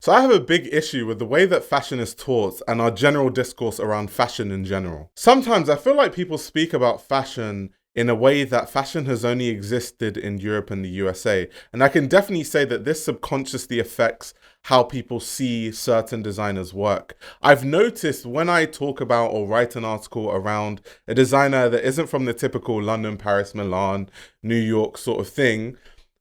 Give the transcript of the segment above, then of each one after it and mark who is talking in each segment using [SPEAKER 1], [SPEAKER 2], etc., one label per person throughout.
[SPEAKER 1] So I have a big issue with the way that fashion is taught and our general discourse around fashion in general. Sometimes I feel like people speak about fashion in a way that fashion has only existed in Europe and the USA. And I can definitely say that this subconsciously affects how people see certain designers' work. I've noticed when I talk about or write an article around a designer that isn't from the typical London, Paris, Milan, New York sort of thing,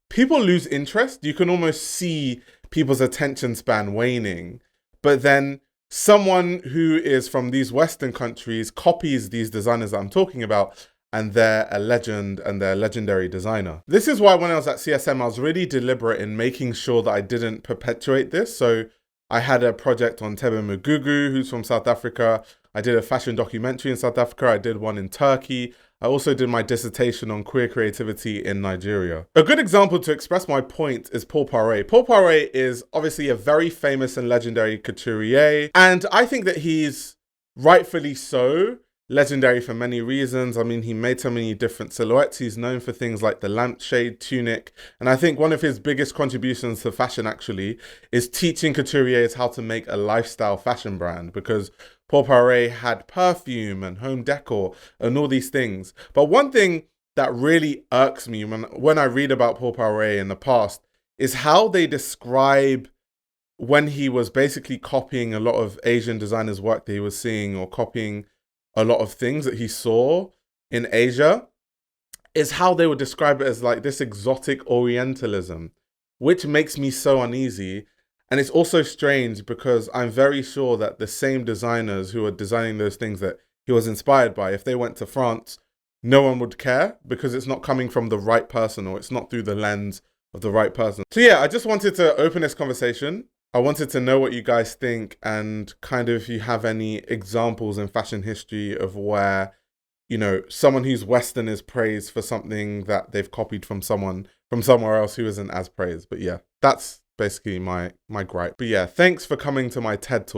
[SPEAKER 1] people lose interest. You can almost see people's attention span waning. But then someone who is from these Western countries copies these designers that I'm talking about, and they're a legend and they're a legendary designer. This is why when I was at CSM, I was really deliberate in making sure that I didn't perpetuate this. So I had a project on Tebe Mugugu, who's from South Africa. I did a fashion documentary in South Africa. I did one in Turkey. I also did my dissertation on queer creativity in Nigeria. A good example to express my point is Paul Poiret. Paul Poiret is obviously a very famous and legendary couturier, and I think that he's rightfully so legendary for many reasons. I mean, he made so many different silhouettes. He's known for things like the lampshade tunic. And I think one of his biggest contributions to fashion actually is teaching couturiers how to make a lifestyle fashion brand, because Paul Poiret had perfume and home decor and all these things. But one thing that really irks me when I read about Paul Poiret in the past is how they describe when he was basically copying a lot of Asian designers' work that he was seeing, or copying a lot of things that he saw in Asia, is how they would describe it as like this exotic Orientalism, which makes me so uneasy. And it's also strange because I'm very sure that the same designers who are designing those things that he was inspired by, if they went to France, no one would care because it's not coming from the right person, or it's not through the lens of the right person. So yeah, I just wanted to open this conversation. I wanted to know what you guys think, and kind of if you have any examples in fashion history of where, you know, someone who's Western is praised for something that they've copied from someone from somewhere else who isn't as praised. But yeah, that's basically my gripe. But yeah, thanks for coming to my TED Talk.